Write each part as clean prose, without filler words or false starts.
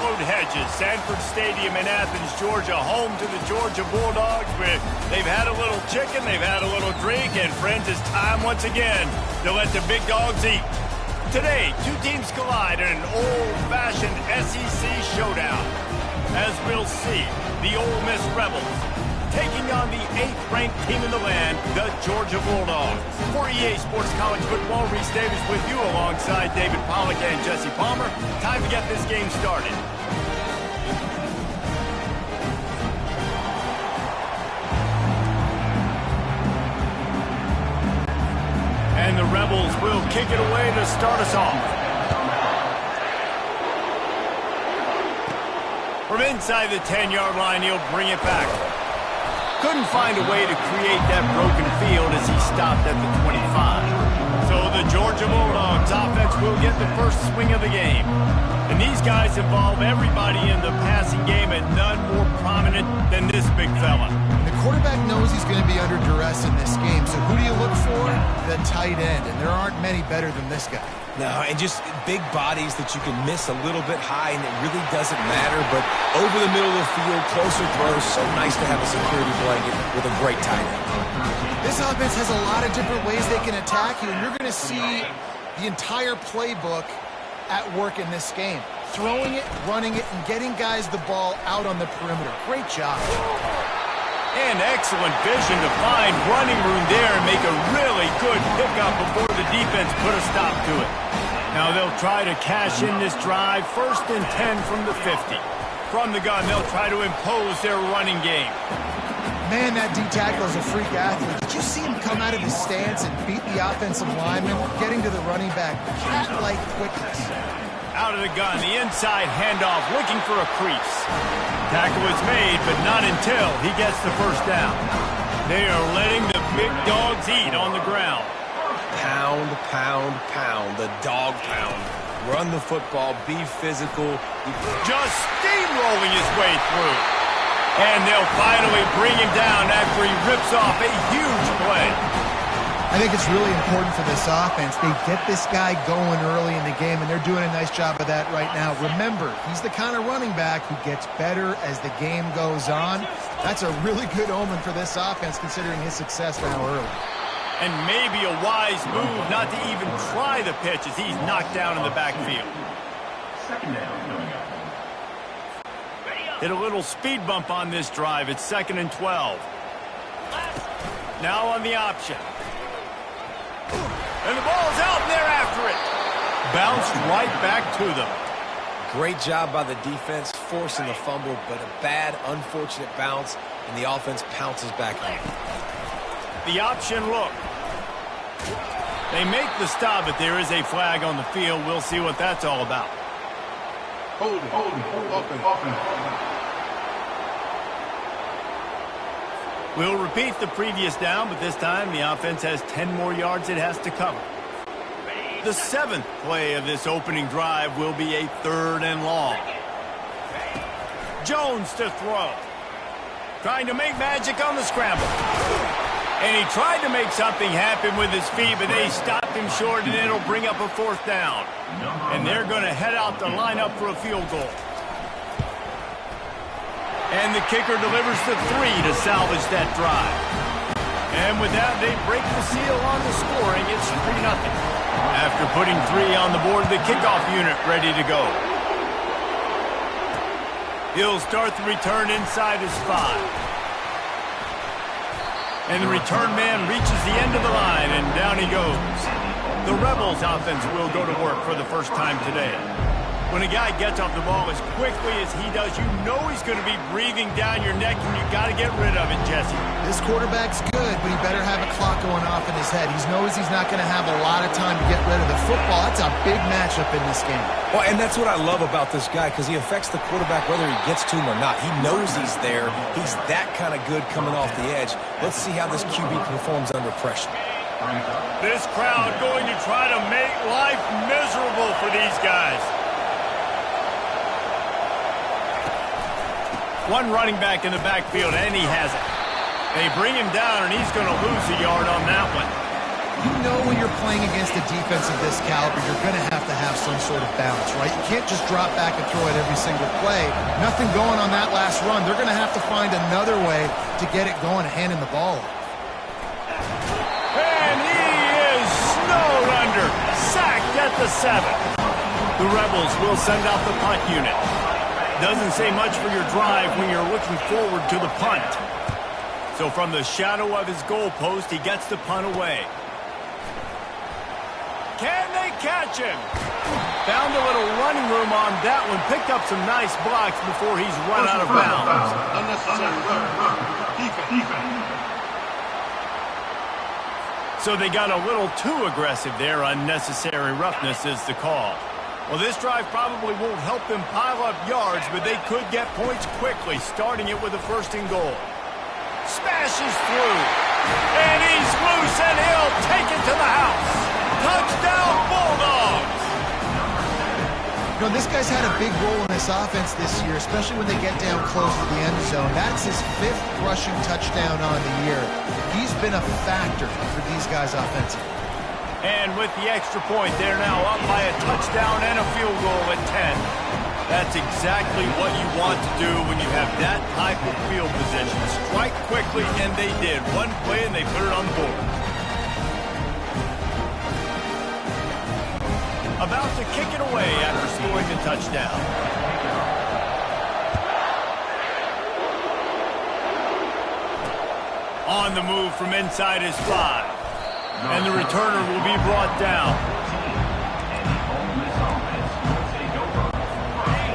hallowed hedges. Sanford Stadium in Athens, Georgia, home to the Georgia Bulldogs. Where they've had a little chicken, they've had a little drink, and friends, it's time once again to let the big dogs eat. Today, two teams collide in an old-fashioned SEC showdown. As we'll see, the Ole Miss Rebels taking on the 8th-ranked team in the land, the Georgia Bulldogs. For EA Sports College Football, Reese Davis with you alongside David Pollack and Jesse Palmer. Time to get this game started. And the Rebels will kick it away to start us off. From inside the 10-yard line, he'll bring it back. Couldn't find a way to create that broken field as he stopped at the 25. So the Georgia Bulldogs offense will get the first swing of the game. And these guys involve everybody in the passing game, and none more prominent than this big fella. The quarterback knows he's going to be under duress in this game, so who do you look for? The tight end, and there aren't many better than this guy. No, and just big bodies that you can miss a little bit high, and it really doesn't matter. But over the middle of the field, closer throws, so nice to have a security blanket with a great tight end. This offense has a lot of different ways they can attack you, and you're going to see the entire playbook at work in this game. Throwing it, running it, and getting guys the ball out on the perimeter. Great job. And excellent vision to find running room there and make a really good pickup before the defense put a stop to it. Now they'll try to cash in this drive. 1st and 10 from the 50. From the gun, they'll try to impose their running game. Man, that D-tackle is a freak athlete. Did you see him come out of his stance and beat the offensive lineman, getting to the running back? Cat-like quickness. Out of the gun, the inside handoff, looking for a crease. Tackle is made, but not until he gets the first down. They are letting the big dogs eat on the ground. Pound, pound, pound, the dog pound. Run the football, be physical. Just steamrolling his way through. And they'll finally bring him down after he rips off a huge play. I think it's really important for this offense. They get this guy going early in the game, and they're doing a nice job of that right now. Remember, he's the kind of running back who gets better as the game goes on. That's a really good omen for this offense, considering his success now early. And maybe a wise move not to even try the pitch as he's knocked down in the backfield. Hit a little speed bump on this drive. It's 2nd and 12. Now on the option. And the ball's out, and they're after it. Bounced right back to them. Great job by the defense, forcing the fumble, but a bad, unfortunate bounce, and the offense pounces back on it. The option look. They make the stop, but there is a flag on the field. We'll see what that's all about. Hold, open. We'll repeat the previous down, but this time the offense has 10 more yards it has to cover. The 7th play of this opening drive will be a 3rd and long. Jones to throw. Trying to make magic on the scramble. And he tried to make something happen with his feet, but they stopped him short, and it'll bring up a 4th down. And they're going to head out to line up for a field goal. And the kicker delivers the 3 to salvage that drive. And with that, they break the seal on the scoring. It's 3-0. After putting 3 on the board, the kickoff unit ready to go. He'll start the return inside his 5. And the return man reaches the end of the line, and down he goes. The Rebels offense will go to work for the first time today. When a guy gets off the ball as quickly as he does, you know he's going to be breathing down your neck, and you got to get rid of it, Jesse. This quarterback's good, but he better have a clock going off in his head. He knows he's not going to have a lot of time to get rid of the football. That's a big matchup in this game. Well, and that's what I love about this guy, because he affects the quarterback whether he gets to him or not. He knows he's there. He's that kind of good coming off the edge. Let's see how this QB performs under pressure. This crowd going to try to make life miserable for these guys. One running back in the backfield, and he has it. They bring him down, and he's going to lose a yard on that one. You know when you're playing against a defense of this caliber, you're going to have some sort of balance, right? You can't just drop back and throw it every single play. Nothing going on that last run. They're going to have to find another way to get it going and handing the ball off. And he is snowed under. Sacked at the 7. The Rebels will send out the punt unit. Doesn't say much for your drive when you're looking forward to the punt. So from the shadow of his goalpost, he gets the punt away. Can they catch him? Found a little running room on that one. Picked up some nice blocks before he's run out of bounds. Unnecessary defense. So they got a little too aggressive there. Unnecessary roughness is the call. Well, this drive probably won't help them pile up yards, but they could get points quickly, starting it with a 1st and goal. Smashes through, and he's loose, and he'll take it to the house. Touchdown, Bulldogs! You know, this guy's had a big role in this offense this year, especially when they get down close to the end zone. That's his 5th rushing touchdown on the year. He's been a factor for these guys offensively. And with the extra point, they're now up by a touchdown and a field goal at 10. That's exactly what you want to do when you have that type of field position. Strike quickly, and they did. One play, and they put it on the board. About to kick it away after scoring the touchdown. On the move from inside his 5. And the returner will be brought down.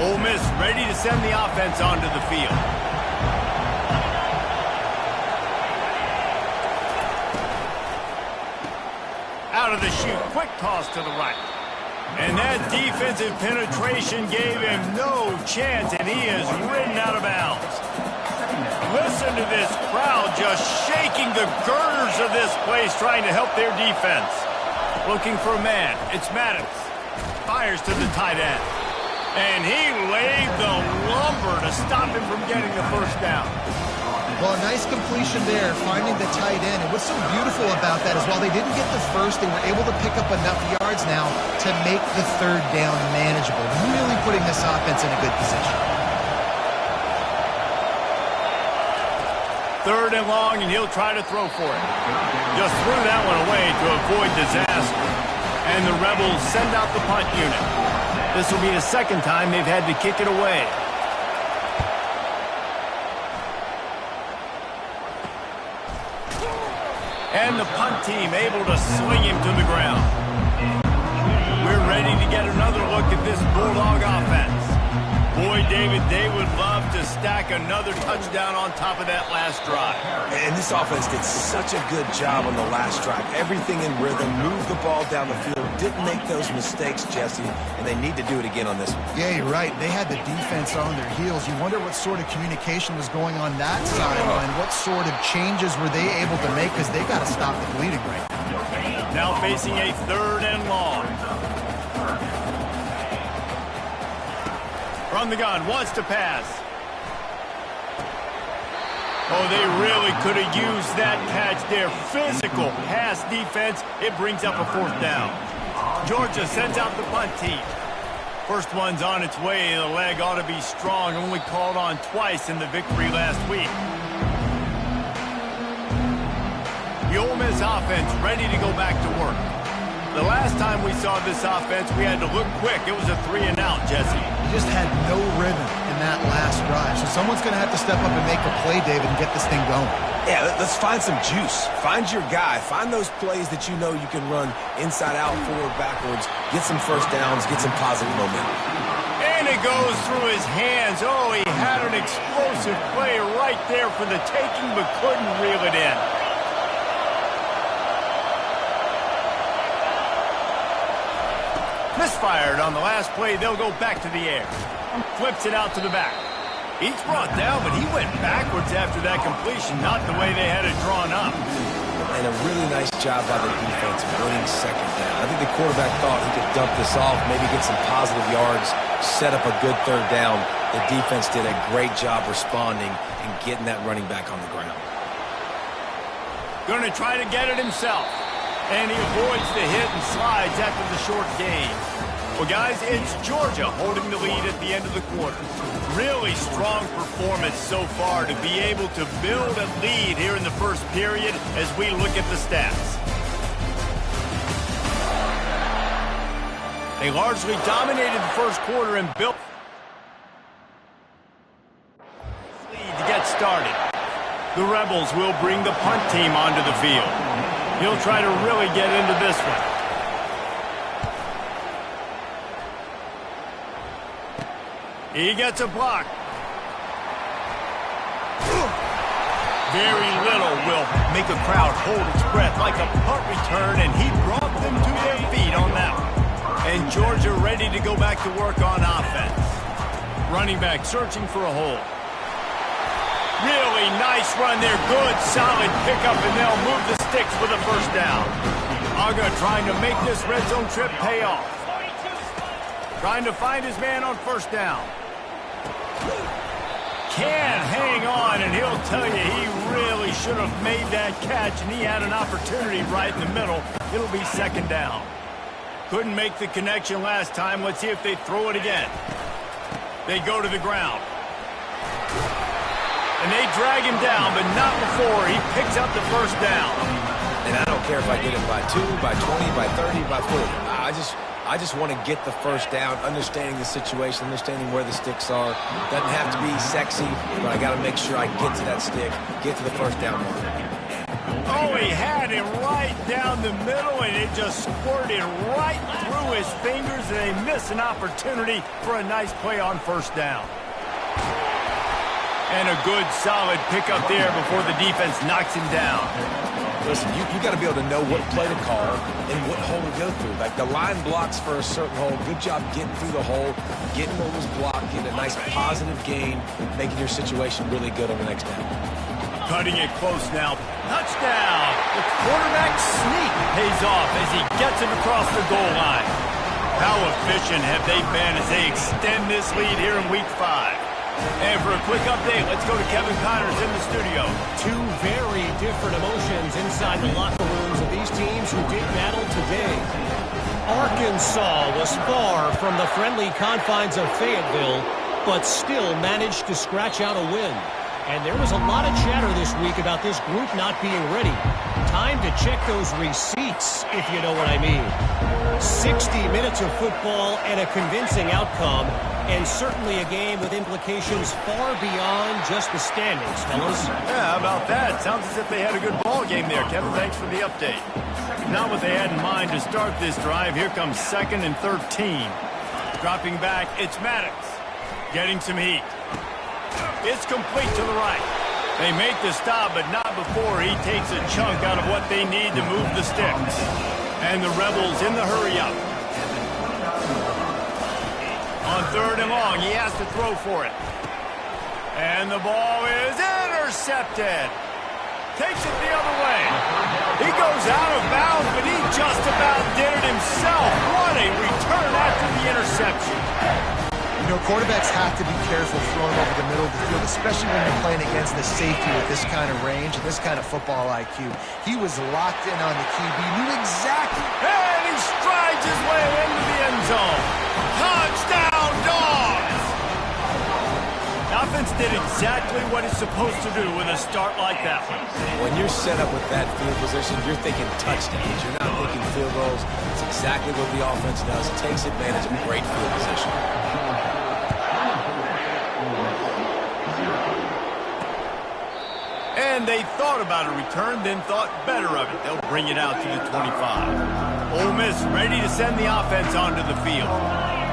Ole Miss ready to send the offense onto the field. Out of the chute, quick toss to the right. And that defensive penetration gave him no chance, and he is ridden out of bounds. Listen to this crowd just shaking the girders of this place, trying to help their defense. Looking for a man. It's Maddox. Fires to the tight end. And he laid the lumber to stop him from getting the 1st down. Well, a nice completion there, finding the tight end. And what's so beautiful about that is while they didn't get the 1st, they were able to pick up enough yards now to make the 3rd down manageable. Really putting this offense in a good position. 3rd and long, and he'll try to throw for it. Just threw that one away to avoid disaster. And the Rebels send out the punt unit. This will be the 2nd time they've had to kick it away. And the punt team able to swing him to the ground. We're ready to get another look at this Bulldog offense. Boy, David, they would love to stack another touchdown on top of that last drive. And this offense did such a good job on the last drive. Everything in rhythm, moved the ball down the field, didn't make those mistakes, Jesse, and they need to do it again on this one. Yeah, you're right. They had the defense on their heels. You wonder what sort of communication was going on that sideline. What sort of changes were they able to make, because they got to stop the bleeding right now. Now facing a 3rd and long. From the gun, wants to pass. Oh, they really could have used that catch there. Physical pass defense. It brings up a 4th down. Georgia sends out the punt team. First one's on its way. The leg ought to be strong. Only called on twice in the victory last week. The Ole Miss offense ready to go back to work. The last time we saw this offense, we had to look quick. It was a 3 and out, Jesse. Just had no rhythm in that last drive. So someone's going to have to step up and make a play, David, and get this thing going. Yeah, let's find some juice. Find your guy. Find those plays that you know you can run inside out, forward, backwards. Get some 1st downs. Get some positive momentum. And it goes through his hands. Oh, he had an explosive play right there for the taking, but couldn't reel it in. Misfired on the last play. They'll go back to the air. Flips it out to the back. He's brought down, but he went backwards after that completion, not the way they had it drawn up. And a really nice job by the defense winning 2nd down. I think the quarterback thought he could dump this off, maybe get some positive yards, set up a good 3rd down. The defense did a great job responding and getting that running back on the ground. Going to try to get it himself. And he avoids the hit and slides after the short gain. Well, guys, it's Georgia holding the lead at the end of the quarter. Really strong performance so far to be able to build a lead here in the first period as we look at the stats. They largely dominated the first quarter and built lead to get started. The Rebels will bring the punt team onto the field. He'll try to really get into this one. He gets a block. Very little will make a crowd hold its breath like a punt return, and he brought them to their feet on that one. And Georgia ready to go back to work on offense. Running back searching for a hole. Really nice run there. Good, solid pickup, and they'll move the sticks with a first down. Aga trying to make this red zone trip pay off. Trying to find his man on first down. Can't hang on, and he'll tell you he really should have made that catch, and he had an opportunity right in the middle. It'll be second down. Couldn't make the connection last time. Let's see if they throw it again. They go to the ground. And they drag him down, but not before he picks up the first down. And I don't care if I get it by 2, by 20, by 30, by 40. I just want to get the first down, understanding the situation, understanding where the sticks are. Doesn't have to be sexy, but I got to make sure I get to that stick, get to the first down mark. Oh, he had it right down the middle, and it just squirted right through his fingers, and they miss an opportunity for a nice play on first down. And a good, solid pickup there before the defense knocks him down. Listen, you got to be able to know what play to call and what hole to go through. Like, the line blocks for a certain hole. Good job getting through the hole, getting what was blocked, getting a nice positive gain, making your situation really good on the next down. Cutting it close now. Touchdown! The quarterback sneak pays off as he gets it across the goal line. How efficient have they been as they extend this lead here in Week 5? And for a quick update, let's go to Kevin Connors in the studio. Two very different emotions inside the locker rooms of these teams who did battle today. Arkansas was far from the friendly confines of Fayetteville, but still managed to scratch out a win. And there was a lot of chatter this week about this group not being ready. Time to check those receipts, if you know what I mean. 60 minutes of football and a convincing outcome, and certainly a game with implications far beyond just the standings, fellas. Yeah, how about that? Sounds as if they had a good ball game there, Kevin. Thanks for the update. Not what they had in mind to start this drive. Here comes 2nd and 13. Dropping back, it's Maddox. Getting some heat. It's complete to the right. They make the stop, but not before he takes a chunk out of what they need to move the sticks. And the Rebels in the hurry-up. On 3rd and long, he has to throw for it. And the ball is intercepted. Takes it the other way. He goes out of bounds, but he just about did it himself. What a return after the interception. You know, quarterbacks have to be careful throwing over the middle of the field, especially when you're playing against the safety with this kind of range and this kind of football IQ. He was locked in on the QB, knew exactly. And he strides his way into the end zone. Touchdown, Dogs! The offense did exactly what it's supposed to do with a start like that one. When you're set up with that field position, you're thinking touchdowns. You're not thinking field goals. It's exactly what the offense does. It takes advantage of great field position. And they thought about a return, then thought better of it. They'll bring it out to the 25. Ole Miss ready to send the offense onto the field.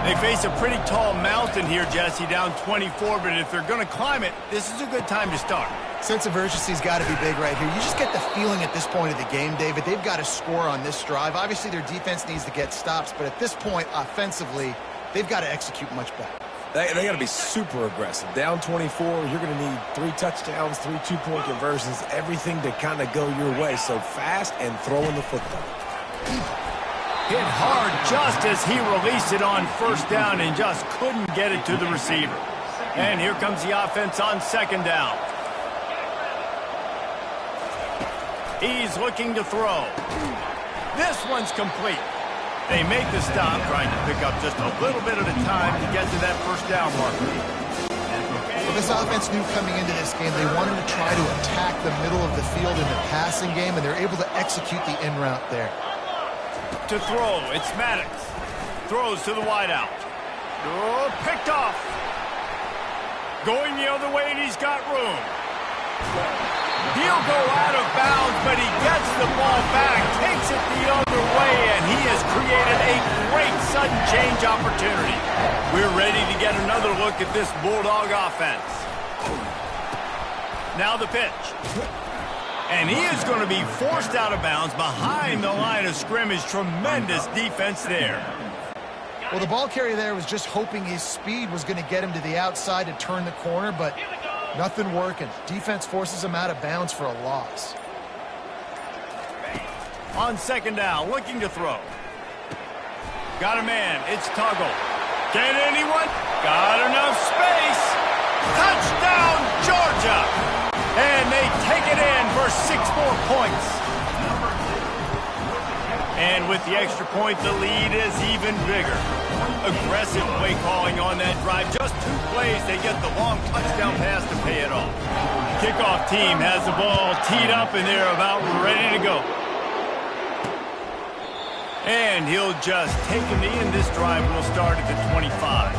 They face a pretty tall mountain here, Jesse, down 24, but if they're going to climb it, this is a good time to start. Sense of urgency's got to be big right here. You just get the feeling at this point of the game, David, they've got to score on this drive. Obviously, their defense needs to get stops, but at this point, offensively, they've got to execute much better. They got to be super aggressive. Down 24, you're going to need 3 touchdowns, 3 two-point conversions, everything to kind of go your way. So fast and throwing the football. Hit hard just as he released it on first down and just couldn't get it to the receiver. And here comes the offense on 2nd down. He's looking to throw. This one's complete. They make the stop, trying to pick up just a little bit at a time to get to that first down marker. Well, this offense knew coming into this game they wanted to try to attack the middle of the field in the passing game, and they're able to execute the in route there. To throw, it's Maddox. Throws to the wideout. Oh, picked off. Going the other way, and he's got room. He'll go out of bounds, but he gets the ball back, takes it the other way, and he has created a great sudden change opportunity. We're ready to get another look at this Bulldog offense. Now the pitch. And he is going to be forced out of bounds behind the line of scrimmage. Tremendous defense there. Well, the ball carrier there was just hoping his speed was going to get him to the outside to turn the corner, but nothing working. Defense forces him out of bounds for a loss. On second down, looking to throw. Got a man. It's Tuggle. Can anyone? Got enough space. Touchdown, Georgia. And they take it in for 6 more points. And with the extra point, the lead is even bigger. Aggressive play calling on that drive. Just 2 plays, they get the long touchdown pass to pay it off. Kickoff team has the ball teed up, and they're about ready to go. And he'll just take a knee, and this drive will start at the 25.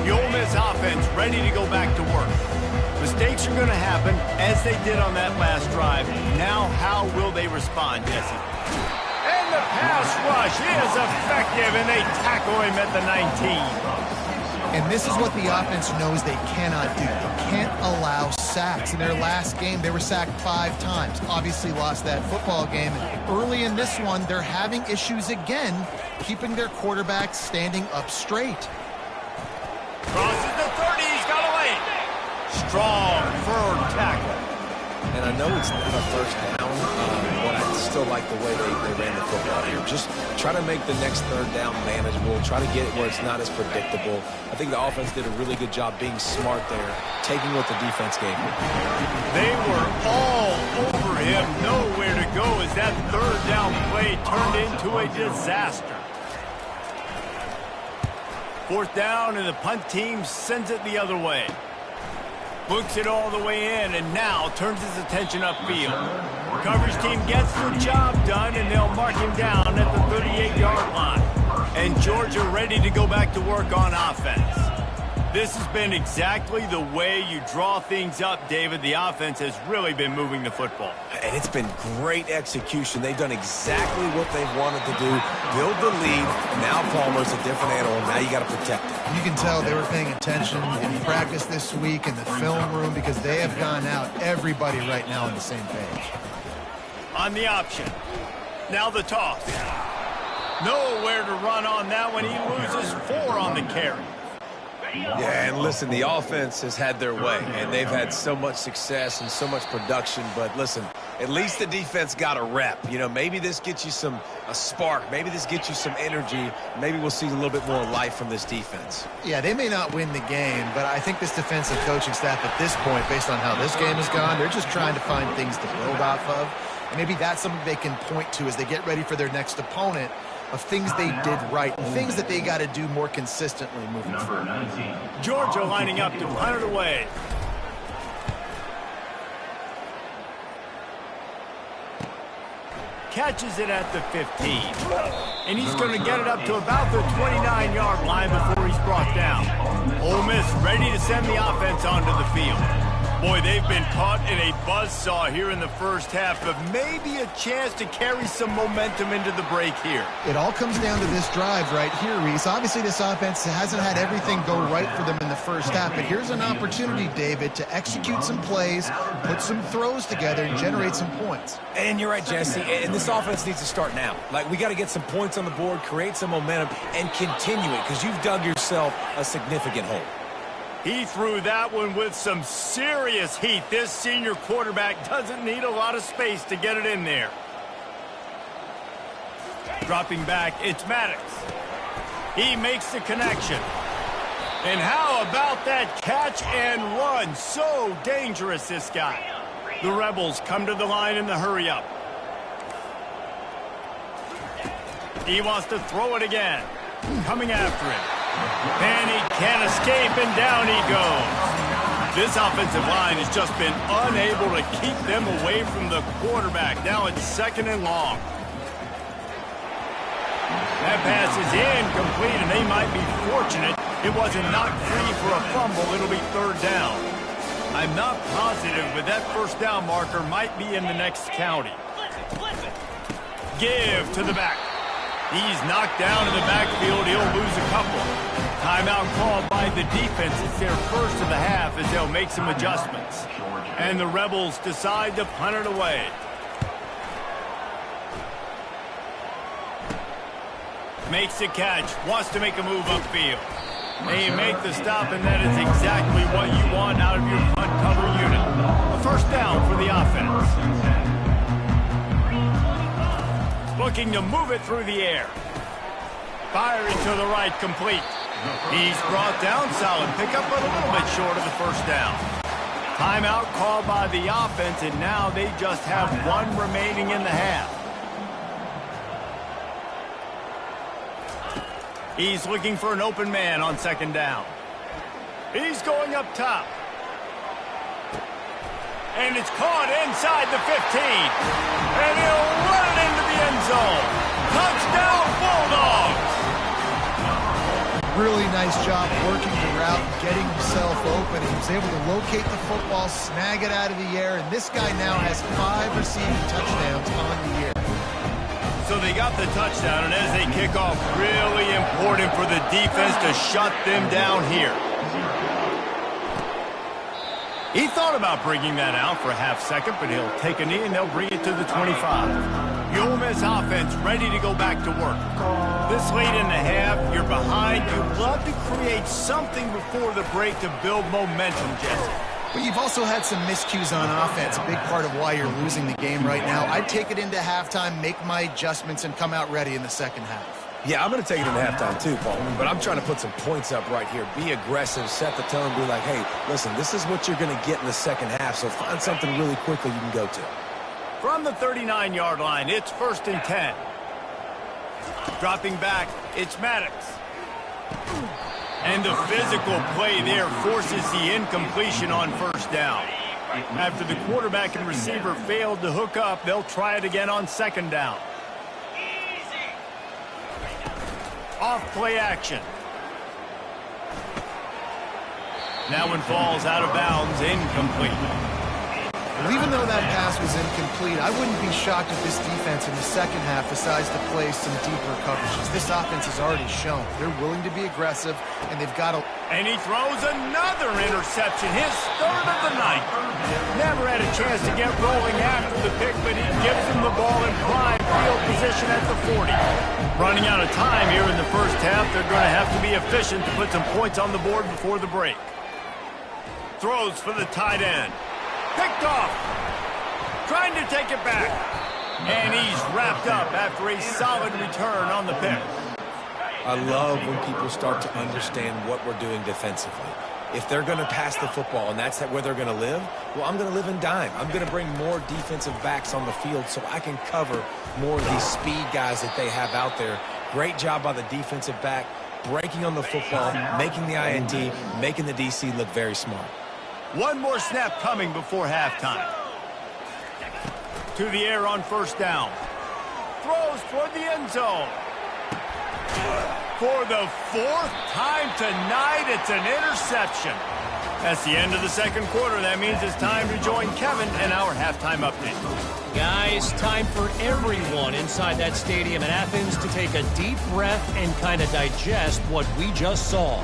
The Ole Miss offense ready to go back to work. Mistakes are going to happen, as they did on that last drive. Now, how will they respond, Jesse? And the pass rush is effective, and they tackle him at the 19. And this is what the offense knows they cannot do. They can't allow sacks. In their last game, they were sacked 5 times. Obviously lost that football game. And early in this one, they're having issues again, keeping their quarterback standing up straight. Crosses the 30, he's got away. Strong, firm tackle. And I know it's not a first down, but I still like the way they ran the football here. Just try to make the next third down manageable. Try to get it where it's not as predictable. I think the offense did a really good job being smart there, taking what the defense gave them. They were all over him, nowhere to go as that third down play turned into a disaster. 4th down, and the punt team sends it the other way. Books it all the way in, and now turns his attention upfield. Coverage team gets the job done, and they'll mark him down at the 38-yard line. And Georgia ready to go back to work on offense. This has been exactly the way you draw things up, David. The offense has really been moving the football. And it's been great execution. They've done exactly what they've wanted to do. Build the lead. Now Palmer's a different animal. Now you got to protect it. You can tell they were paying attention in practice this week in the film room because they have gone out, everybody right now on the same page. On the option. Now the toss. Nowhere to run on that one. He loses 4 on the carry. Yeah, and listen, the offense has had their way, and they've had so much success and so much production. But listen, at least the defense got a rep. You know, maybe this gets you a spark. Maybe this gets you some energy. Maybe we'll see a little bit more life from this defense. Yeah, they may not win the game, but I think this defensive coaching staff at this point, based on how this game has gone, they're just trying to find things to build off of. And maybe that's something they can point to as they get ready for their next opponent, of things they did right and things that they got to do more consistently moving forward. Georgia lining up to punt it away. Catches it at the 15. And he's going to get it up to about the 29-yard line before he's brought down. Ole Miss ready to send the offense onto the field. Boy, they've been caught in a buzzsaw here in the first half, but maybe a chance to carry some momentum into the break here. It all comes down to this drive right here, Reese. Obviously, this offense hasn't had everything go right for them in the first half, but here's an opportunity, David, to execute some plays, put some throws together, and generate some points. And you're right, Jesse, and this offense needs to start now. Like, we got to get some points on the board, create some momentum, and continue it, because you've dug yourself a significant hole. He threw that one with some serious heat. This senior quarterback doesn't need a lot of space to get it in there. Dropping back, it's Maddox. He makes the connection. And how about that catch and run? So dangerous, this guy. The Rebels come to the line in the hurry-up. He wants to throw it again. Coming after him. And he can't escape, and down he goes. This offensive line has just been unable to keep them away from the quarterback. Now it's 2nd and long. That pass is incomplete, and they might be fortunate it wasn't knocked free for a fumble. It'll be 3rd down. I'm not positive, but that 1st down marker might be in the next county. Give to the back. He's knocked down in the backfield. He'll lose a couple. Timeout called by the defense. It's their first of the half as they'll make some adjustments. And the Rebels decide to punt it away. Makes the catch. Wants to make a move upfield. They make the stop, and that is exactly what you want out of your punt cover unit. A 1st down for the offense. Looking to move it through the air. Firing to the right, complete. He's brought down, solid pickup, but a little bit short of the 1st down. Timeout called by the offense, and now they just have 1 remaining in the half. He's looking for an open man on 2nd down. He's going up top. And it's caught inside the 15. And he'll run it into the end zone. Touchdown, Bulldogs! Really nice job working the route, getting himself open. He was able to locate the football, snag it out of the air, and this guy now has 5 receiving touchdowns on the year. So they got the touchdown, and as they kick off, really important for the defense to shut them down here. He thought about bringing that out for a half-second, but he'll take a knee, and they'll bring it to the 25. The Ole Miss offense ready to go back to work. This late in the half, you're behind. You'd love to create something before the break to build momentum, Jesse. But you've also had some miscues on offense, a big part of why you're losing the game right now. I'd take it into halftime, make my adjustments, and come out ready in the 2nd half. Yeah, I'm going to take it into halftime too, Paul. But I'm trying to put some points up right here. Be aggressive, set the tone, be like, hey, listen, this is what you're going to get in the 2nd half, so find something really quickly you can go to. From the 39-yard line, it's 1st and 10. Dropping back, it's Maddox. And the physical play there forces the incompletion on 1st down. After the quarterback and receiver failed to hook up, they'll try it again on 2nd down. Off play action. That one falls out of bounds, incomplete. Well, even though that pass was incomplete, I wouldn't be shocked if this defense in the 2nd half decides to play some deeper coverages. This offense has already shown they're willing to be aggressive, and they've got to... And he throws another interception, his 3rd of the night. Never had a chance to get rolling after the pick, but he gives him the ball in prime field position at the 40. Running out of time here in the 1st half, they're going to have to be efficient to put some points on the board before the break. Throws for the tight end. Picked off. Trying to take it back. And he's wrapped up after a solid return on the pick. I love when people start to understand what we're doing defensively. If they're going to pass the football and that's where they're going to live, well, I'm going to live in dime. I'm going to bring more defensive backs on the field so I can cover more of these speed guys that they have out there. Great job by the defensive back, breaking on the football, making the INT, making the DC look very smart. One more snap coming before halftime. To the air on 1st down. Throws toward the end zone. For the 4th time tonight, it's an interception. That's the end of the 2nd quarter. That means it's time to join Kevin and our halftime update. Guys, time for everyone inside that stadium in Athens to take a deep breath and kind of digest what we just saw.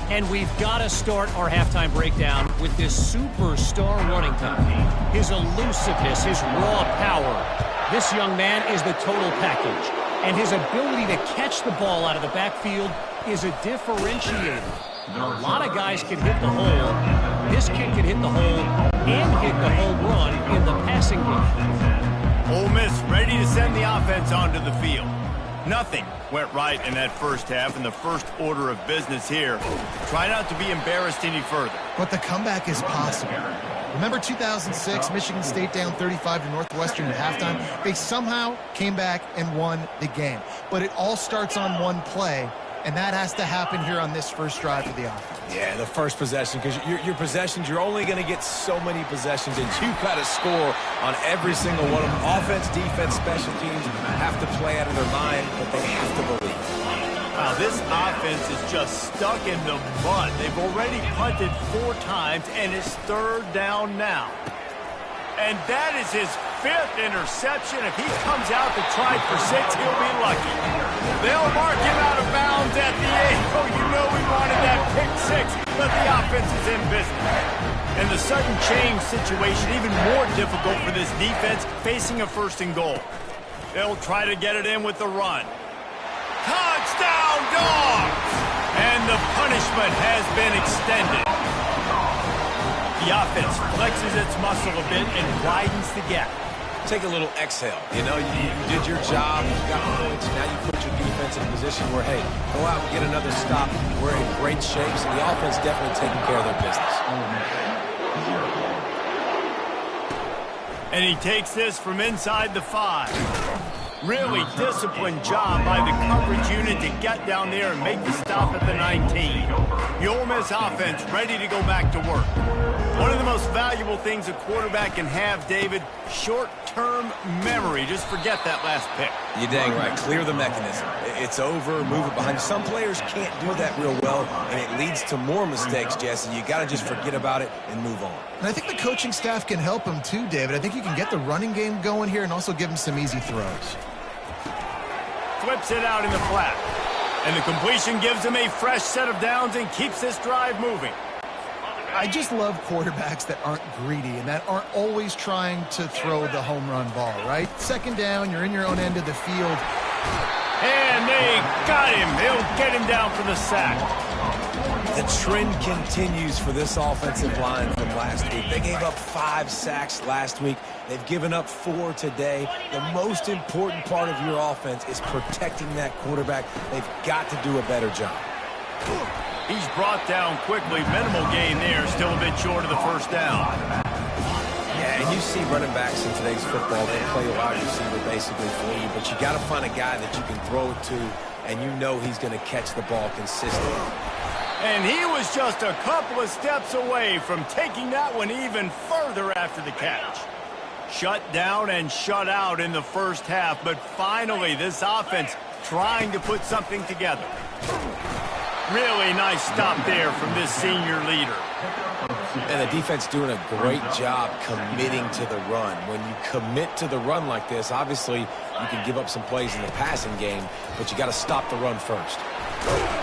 And we've got to start our halftime breakdown with this superstar running back. His elusiveness, his raw power. This young man is the total package. And his ability to catch the ball out of the backfield is a differentiator. A lot of guys can hit the hole. This kid can hit the hole and hit the home run in the passing game. Ole Miss ready to send the offense onto the field. Nothing went right in that first half, and the first order of business here. Try not to be embarrassed any further. But the comeback is possible. Remember 2006, Michigan State down 35 to Northwestern at halftime? They somehow came back and won the game. But it all starts on one play, and that has to happen here on this first drive of the offense. Yeah, the first possession, because your possessions, you're only going to get so many possessions, and you've got to score on every single one of them. Offense, defense, special teams have to play out of their mind, but they have to believe. Wow, this offense is just stuck in the mud. They've already punted 4 times, and it's 3rd down now. And that is his 5th interception. If he comes out to try for 6, he'll be lucky. They'll mark him out of bounds at the 8. Oh, you know we wanted that pick 6, but the offense is in business. And the sudden change situation even more difficult for this defense facing a 1st and goal. They'll try to get it in with the run. Touchdown, Dogs! And the punishment has been extended. The offense flexes its muscle a bit and widens the gap. Take a little exhale. You know, you did your job, you got points, now you put your defense in a position where, hey, go out and get another stop. We're in great shape, so the offense definitely taking care of their business. And he takes this from inside the 5. Really disciplined job by the coverage unit to get down there and make the stop at the 19. The Ole Miss offense ready to go back to work. One of the most valuable things a quarterback can have, David, short-term memory. Just forget that last pick. You're dang right. Clear the mechanism. It's over, move it behind. Some players can't do that real well, and it leads to more mistakes, Jesse. You got to just forget about it and move on. And I think the coaching staff can help him too, David. I think you can get the running game going here and also give him some easy throws. Flips it out in the flat. And the completion gives him a fresh set of downs and keeps this drive moving. I just love quarterbacks that aren't greedy and that aren't always trying to throw the home run ball, right? 2nd down, you're in your own end of the field. And they got him. They'll get him down for the sack. The trend continues for this offensive line from last week. They gave up 5 sacks last week. They've given up 4 today. The most important part of your offense is protecting that quarterback. They've got to do a better job. He's brought down quickly. Minimal gain there. Still a bit short of the 1st down. Yeah, and you see running backs in today's football. They play a wide receiver basically for you, but you got to find a guy that you can throw it to, and you know he's going to catch the ball consistently. And he was just a couple of steps away from taking that one even further after the catch. Shut down and shut out in the 1st half, but finally this offense trying to put something together. Really nice stop there from this senior leader. And the defense doing a great job committing to the run. When you commit to the run like this, obviously you can give up some plays in the passing game, but you got to stop the run first.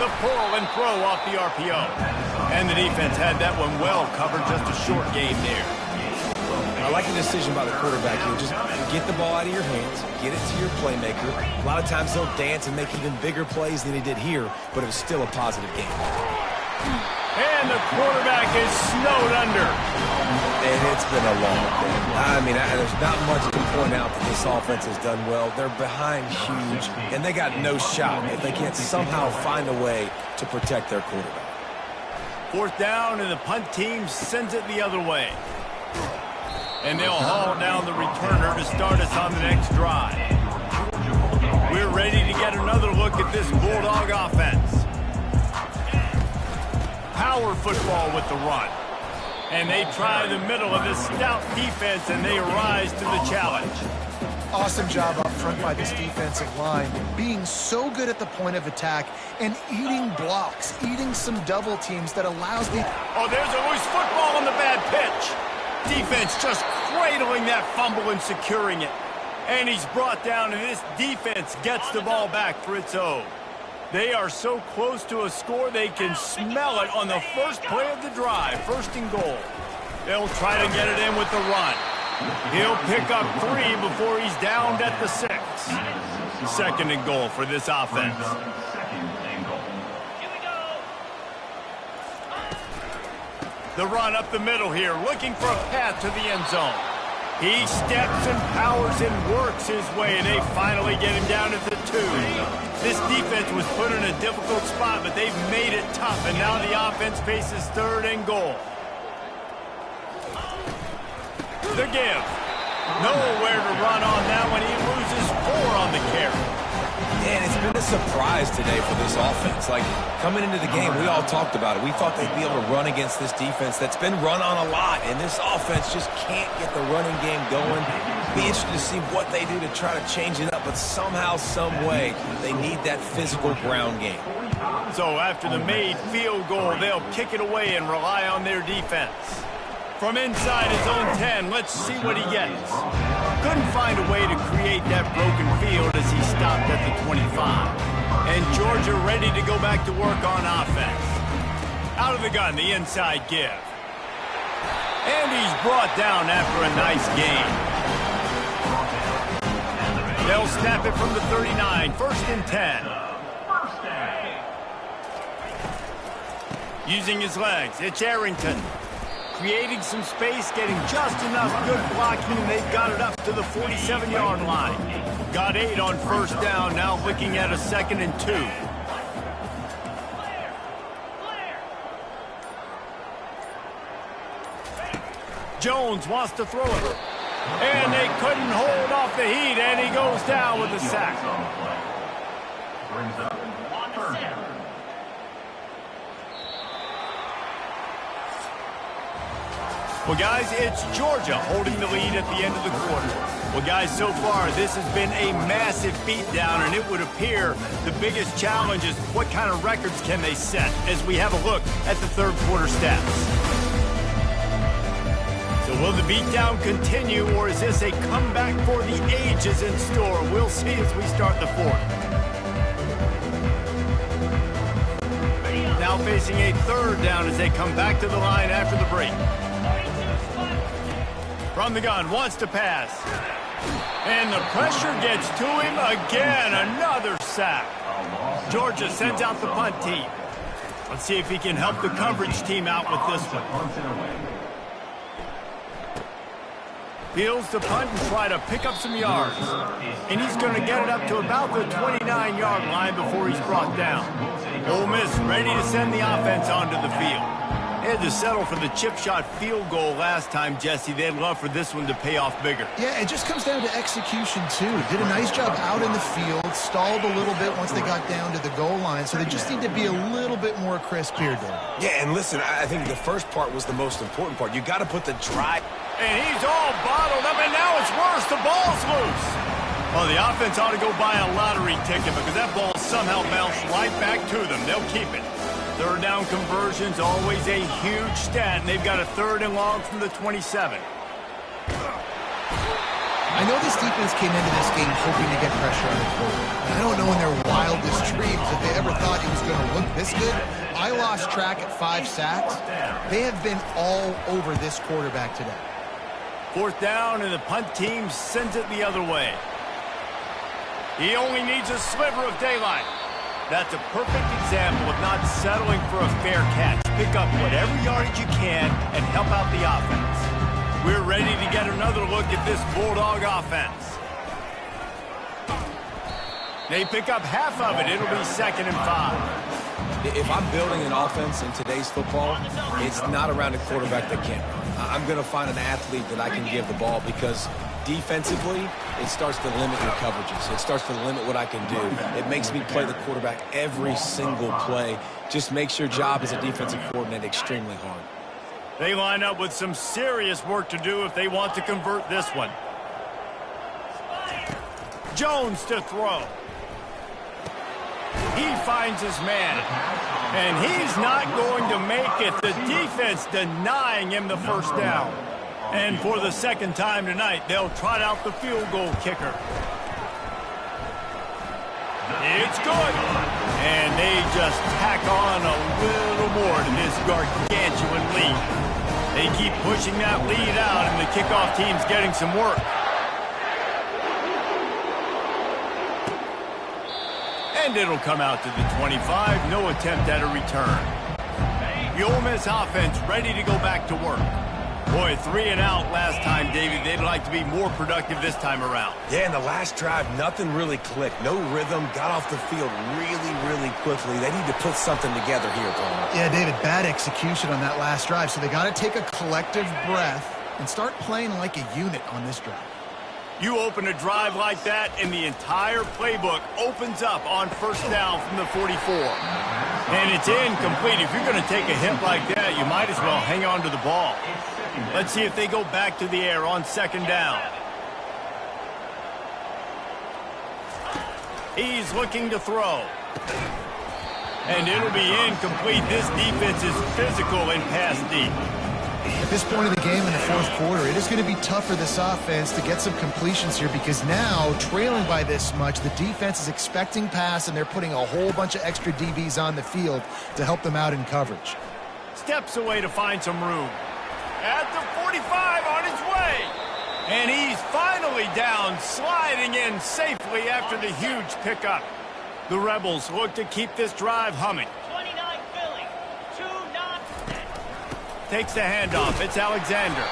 The pull and throw off the RPO. And the defense had that one well covered, just a short game there. I like the decision by the quarterback here. Just get the ball out of your hands, get it to your playmaker. A lot of times he'll dance and make even bigger plays than he did here, but it was still a positive game. And the quarterback is snowed under. And it's been a long day. I mean, there's not much to point out that this offense has done well. They're behind huge, and they got no shot if they can't somehow find a way to protect their quarterback. 4th down, and the punt team sends it the other way. And they'll haul down the returner to start us on the next drive. We're ready to get another look at this Bulldog offense. Power football with the run. And they try the middle of this stout defense, and they rise to the challenge. Awesome job up front by this defensive line, being so good at the point of attack and eating blocks, eating some double teams that allows the... Oh, there's a loose football on the bad pitch. Defense just cradling that fumble and securing it. And he's brought down, and this defense gets the ball back for its own. They are so close to a score, they can smell it on the first play of the drive, 1st and goal. They'll try to get it in with the run. He'll pick up 3 before he's downed at the 6. 2nd and goal for this offense. The run up the middle here, looking for a path to the end zone. He steps and powers and works his way, and they finally get him down at the 2. This defense was put in a difficult spot, but they've made it tough, and now the offense faces 3rd and goal. The give. Nowhere to run on that one. He loses 4 on the carry. And it's been a surprise today for this offense. Like, coming into the game, we all talked about it. We thought they'd be able to run against this defense that's been run on a lot, and this offense just can't get the running game going. Be interested to see what they do to try to change it up, but somehow, some way, they need that physical ground game. So after the made field goal, they'll kick it away and rely on their defense. From inside his own 10, let's see what he gets. Couldn't find a way to create that broken field as he stopped at the 25. And Georgia ready to go back to work on offense. Out of the gun, the inside give. And he's brought down after a nice gain. They'll snap it from the 39, 1st and 10. Using his legs, it's Arrington. Creating some space, getting just enough good blocking, and they've got it up to the 47-yard line. Got 8 on 1st down, now looking at a 2nd and 2. Jones wants to throw it. And they couldn't hold off the heat, and he goes down with a sack. Well, guys, it's Georgia holding the lead at the end of the quarter. Well, guys, so far, this has been a massive beatdown, and it would appear the biggest challenge is what kind of records can they set as we have a look at the 3rd quarter stats. So will the beatdown continue, or is this a comeback for the ages in store? We'll see as we start the 4th. Now facing a 3rd down as they come back to the line after the break. From the gun, wants to pass. And the pressure gets to him again. Another sack. Georgia sends out the punt team. Let's see if he can help the coverage team out with this one. Fields the punt and try to pick up some yards. And he's going to get it up to about the 29-yard line before he's brought down. Ole Miss ready to send the offense onto the field. They had to settle for the chip shot field goal last time, Jesse. They'd love for this one to pay off bigger. Yeah, it just comes down to execution, too. Did a nice job out in the field, stalled a little bit once they got down to the goal line, so they just need to be a little bit more crisp here, Dan. Yeah, and listen, I think the first part was the most important part. You got to put the drive. And he's all bottled up, and now it's worse. The ball's loose. Well, the offense ought to go buy a lottery ticket because that ball somehow bounced right back to them. They'll keep it. 3rd down conversion's always a huge stat, and they've got a 3rd and long from the 27. I know this defense came into this game hoping to get pressure on the quarterback. I don't know in their wildest dreams if they ever thought he was going to look this good. I lost track at 5 sacks. They have been all over this quarterback today. 4th down, and the punt team sends it the other way. He only needs a sliver of daylight. That's a perfect example of not settling for a fair catch. Pick up whatever yardage you can and help out the offense. We're ready to get another look at this Bulldog offense. They pick up half of it. It'll be 2nd and 5. If I'm building an offense in today's football, it's not around a quarterback that can't run. I'm going to find an athlete that I can give the ball because defensively, it starts to limit your coverages. It starts to limit what I can do. It makes me play the quarterback every single play. Just makes your job as a defensive coordinator extremely hard. They line up with some serious work to do if they want to convert this one. Jones to throw. He finds his man. And he's not going to make it. The defense denying him the 1st down. And for the 2nd time tonight, they'll trot out the field goal kicker. It's good. And they just tack on a little more to this gargantuan lead. They keep pushing that lead out, and the kickoff team's getting some work. And it'll come out to the 25. No attempt at a return. The Ole Miss offense ready to go back to work. Boy, 3 and out last time, David. They'd like to be more productive this time around. Yeah, in the last drive, nothing really clicked. No rhythm, got off the field really quickly. They need to put something together here, Palmer. Yeah, David, bad execution on that last drive, so they got to take a collective breath and start playing like a unit on this drive. You open a drive like that, and the entire playbook opens up on first down from the 44. And it's incomplete. If you're going to take a hit like that, you might as well hang on to the ball. Let's see if they go back to the air on second down. He's looking to throw. And it'll be incomplete. This defense is physical and pass deep. At this point of the game in the fourth quarter, it is going to be tough for this offense to get some completions here because now, trailing by this much, the defense is expecting pass, and they're putting a whole bunch of extra DBs on the field to help them out in coverage. Steps away to find some room. At the 45 on his way. And he's finally down, sliding in safely after the huge pickup. The Rebels look to keep this drive humming. Takes the handoff. It's Alexander.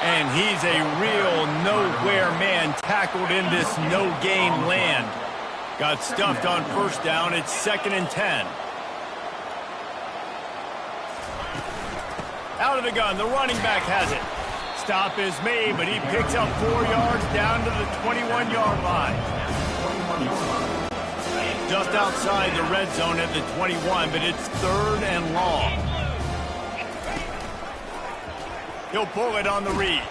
And he's a real nowhere man tackled in this no-gain land. Got stuffed on first down. It's 2nd and 10. Out of the gun. The running back has it. Stop is made, but he picks up 4 yards down to the 21-yard line. Just outside the red zone at the 21, but it's 3rd and long. He'll pull it on the read.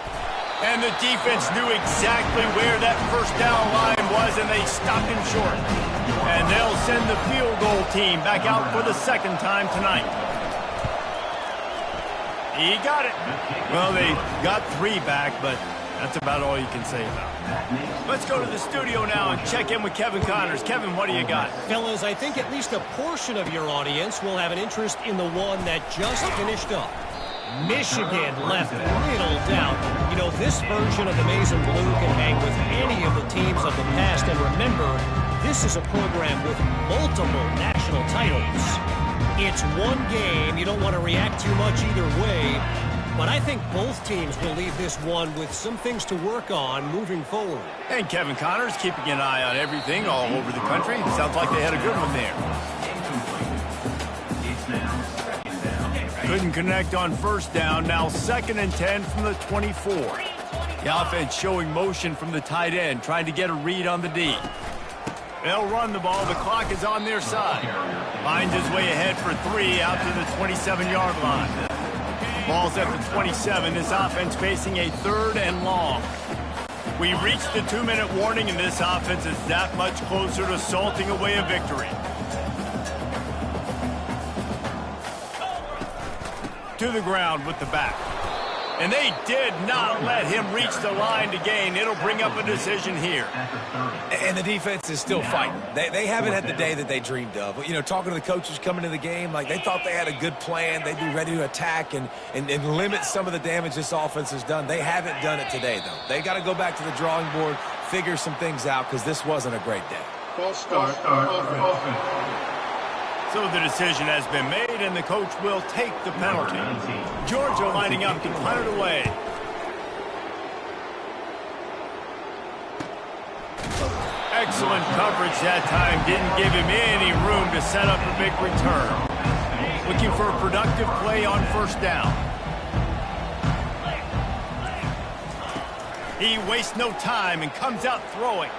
And the defense knew exactly where that first down line was, and they stopped him short. And they'll send the field goal team back out for the 2nd time tonight. He got it. Well, they got 3 back, but that's about all you can say about it. Let's go to the studio now and check in with Kevin Connors. Kevin, what do you got? Fellas, I think at least a portion of your audience will have an interest in the one that just finished up. Michigan left little doubt. You know, this version of the Maize and Blue can hang with any of the teams of the past. And remember, this is a program with multiple national titles. It's one game. You don't want to react too much either way. But I think both teams will leave this one with some things to work on moving forward. And Kevin Connors keeping an eye on everything all over the country. Sounds like they had a good one there. Couldn't connect on first down. Now 2nd and 10 from the 24. The offense showing motion from the tight end, trying to get a read on the D. They'll run the ball. The clock is on their side. Finds his way ahead for 3 out to the 27-yard line. Ball's at the 27. This offense facing a 3rd and long. We reached the 2-minute warning, and this offense is that much closer to salting away a victory. To the ground with the back. And they did not let him reach the line to gain. It'll bring up a decision here. And the defense is still fighting. They haven't had the day that they dreamed of. You know, talking to the coaches coming to the game, like they thought they had a good plan. They'd be ready to attack and limit some of the damage this offense has done. They haven't done it today, though. They got to go back to the drawing board, figure some things out, because this wasn't a great day. False start offense. So the decision has been made, and the coach will take the penalty. Georgia lining up to punt it away. Excellent coverage that time. Didn't give him any room to set up a big return. Looking for a productive play on first down. He wastes no time and comes out throwing.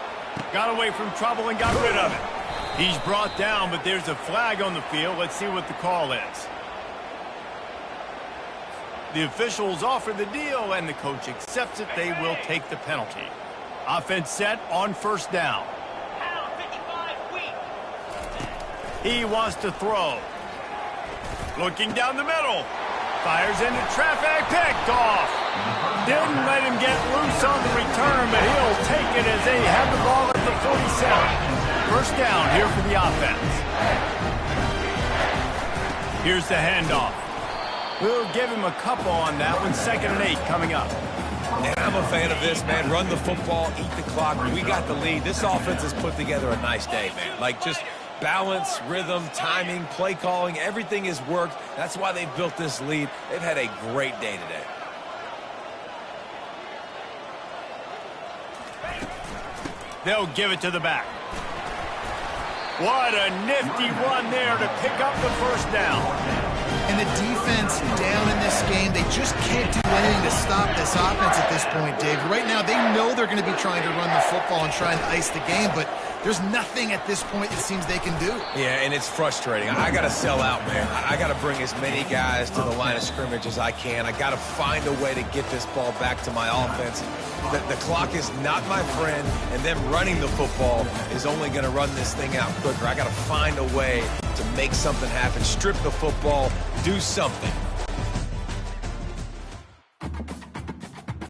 Got away from trouble and got rid of it. He's brought down, but there's a flag on the field. Let's see what the call is. The officials offer the deal, and the coach accepts it. They will take the penalty. Offense set on first down. He wants to throw. Looking down the middle. Fires into traffic. Picked off. Didn't let him get loose on the return, but he'll take it as they have the ball at the 47. First down here for the offense. Here's the handoff. We'll give him a couple on that one. 2nd and 8 coming up. And I'm a fan of this, man. Run the football, eat the clock. We got the lead. This offense has put together a nice day, man. Like just balance, rhythm, timing, play calling, everything has worked. That's why they've built this lead. They've had a great day today. They'll give it to the back. What a nifty run there to pick up the first down. And the defense down in this game, they just can't do anything to stop this offense at this point, Dave. Right now, they know they're going to be trying to run the football and trying to ice the game, but there's nothing at this point it seems they can do. Yeah, and it's frustrating. I got to sell out, man. I got to bring as many guys to the line of scrimmage as I can. I got to find a way to get this ball back to my offense. The clock is not my friend, and them running the football is only going to run this thing out quicker. I got to find a way to make something happen, strip the football, do something.